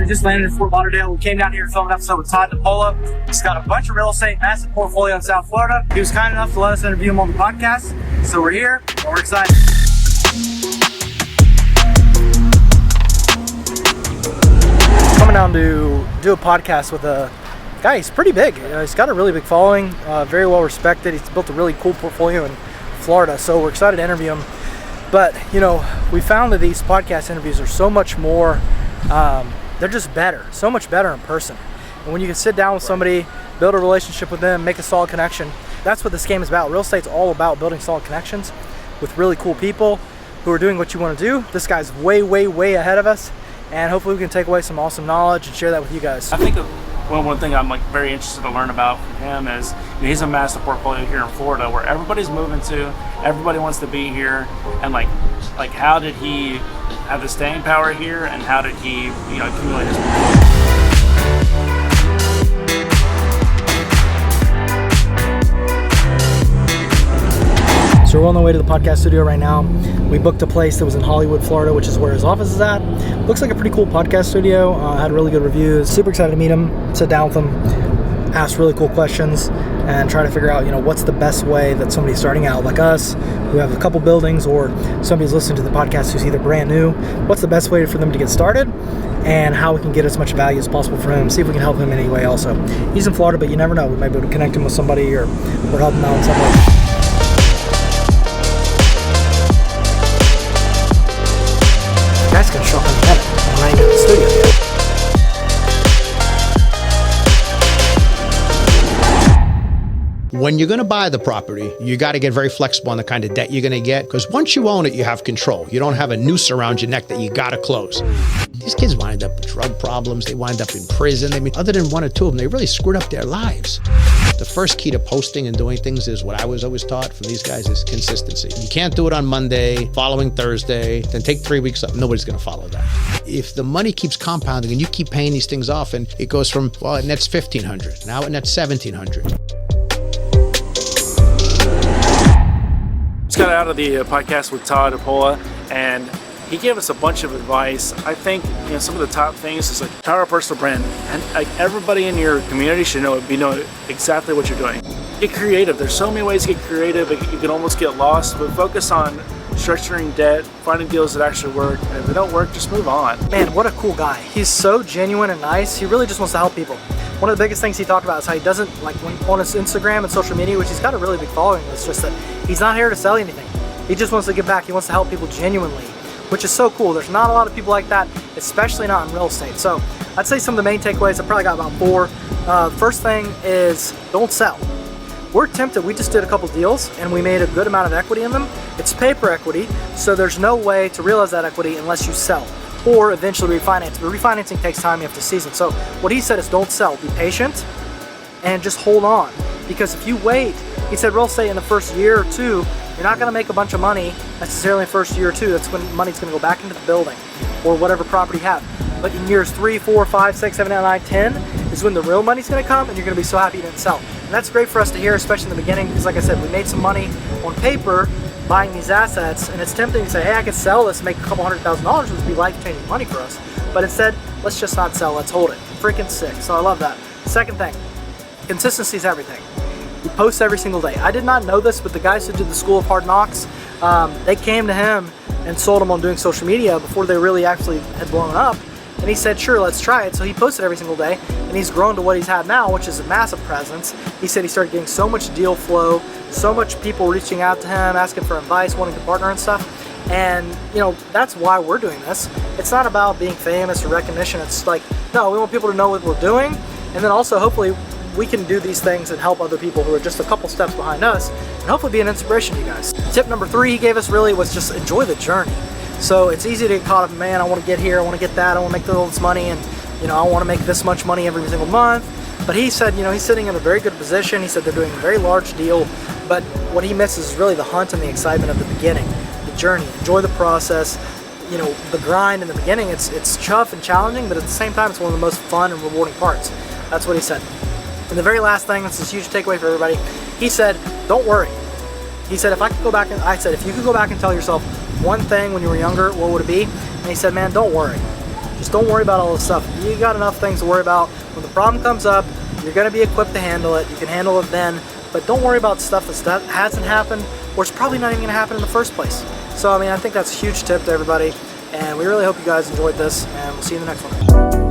just landed in Fort Lauderdale. We came down here to film an episode with Todd. He's got a bunch of real estate, massive portfolio in South Florida. He was kind enough to let us interview him on the podcast. So we're here and we're excited. Coming down to do a podcast with a guy. He's pretty big. He's got a really big following, very well respected. He's built a really cool portfolio in Florida. So we're excited to interview him. But, you know, we found that these podcast interviews are so much more, they're just better, so much better in person. And when you can sit down with somebody, build a relationship with them, make a solid connection, that's what this game is about. Real estate's all about building solid connections with really cool people who are doing what you want to do. This guy's way, way, way ahead of us. And hopefully we can take away some awesome knowledge and share that with you guys. I think one thing I'm very interested to learn about from him is he's a massive portfolio here in Florida where everybody's moving to, everybody wants to be here, and like how did he have the staying power here, and how did he accumulate his portfolio? So we're on the way to the podcast studio right now. We booked a place that was in Hollywood, Florida, which is where his office is at. Looks like a pretty cool podcast studio. Had really good reviews. Super excited to meet him, sit down with him, ask really cool questions, and try to figure out, what's the best way that somebody's starting out like us, who have a couple buildings, or somebody's listening to the podcast who's either brand new. What's the best way for them to get started, and how we can get as much value as possible for him. See if we can help him in any way also. He's in Florida, but you never know. We might be able to connect him with somebody or help him out in some way. Guys can show up in a minute. I'm not even in the studio yet. When you're going to buy the property, you got to get very flexible on the kind of debt you're going to get, because once you own it, you have control. You don't have a noose around your neck that you got to close. These kids wind up with drug problems. They wind up in prison. I mean, other than one or two of them, they really screwed up their lives. The first key to posting and doing things is what I was always taught from these guys is consistency. You can't do it on Monday, following Thursday, then take 3 weeks up. Nobody's going to follow that. If the money keeps compounding and you keep paying these things off, and it goes from, well, it nets $1,500, now it nets $1,700. Just got out of the podcast with Todd, and he gave us a bunch of advice. I think some of the top things is like power of personal brand, and like everybody in your community should know exactly what you're doing. Get creative. There's so many ways to get creative. You can almost get lost, but focus on structuring debt, finding deals that actually work, and if they don't work, just move on. Man, what a cool guy. He's so genuine and nice. He really just wants to help people. One of the biggest things he talked about is how he doesn't, on his Instagram and social media, which he's got a really big following, it's just that he's not here to sell anything. He just wants to give back. He wants to help people genuinely, which is so cool. There's not a lot of people like that, especially not in real estate. So I'd say some of the main takeaways, I probably got about 4. First thing is don't sell. We're tempted. We just did a couple deals and we made a good amount of equity in them. It's paper equity, so there's no way to realize that equity unless you sell or eventually refinance. But refinancing takes time. You have to season. So what he said is don't sell. Be patient and just hold on. Because if you wait, he said real estate in the first year or two, you're not going to make a bunch of money necessarily in the first year or two. That's when money's going to go back into the building or whatever property you have. But in years 3, 4, 5, 6, 7, 8, 9, 10 is when the real money's going to come, and you're going to be so happy you didn't sell. And that's great for us to hear, especially in the beginning, because like I said, we made some money on paper buying these assets, and it's tempting to say, hey, I could sell this and make a couple $100,000, which would be life-changing money for us. But instead, let's just not sell, let's hold it. Freaking sick. So I love that. Second thing, consistency is everything. He posts every single day. I did not know this, but the guys who did the School of Hard Knocks, they came to him and sold him on doing social media before they really actually had blown up. And he said, sure, let's try it. So he posted every single day, and he's grown to what he's had now, which is a massive presence. He said he started getting so much deal flow, so much people reaching out to him, asking for advice, wanting to partner and stuff. And, that's why we're doing this. It's not about being famous or recognition. It's like, no, we want people to know what we're doing. And then also, hopefully, we can do these things and help other people who are just a couple steps behind us, and hopefully be an inspiration to you guys. Tip number 3 he gave us really was just enjoy the journey. So it's easy to get caught up, man, I want to get here, I want to get that, I want to make all this money, and I want to make this much money every single month. But he said, he's sitting in a very good position. He said they're doing a very large deal, but what he misses is really the hunt and the excitement of the beginning, the journey. Enjoy the process. The grind in the beginning, it's tough and challenging, but at the same time, it's one of the most fun and rewarding parts. That's what he said. And the very last thing, this is a huge takeaway for everybody, he said, don't worry. He said, if you could go back and tell yourself one thing when you were younger, what would it be? And he said, man, don't worry. Just don't worry about all this stuff. You got enough things to worry about. When the problem comes up, you're going to be equipped to handle it. You can handle it then, but don't worry about stuff that hasn't happened, or it's probably not even going to happen in the first place. So, I mean, I think that's a huge tip to everybody, and we really hope you guys enjoyed this, and we'll see you in the next one.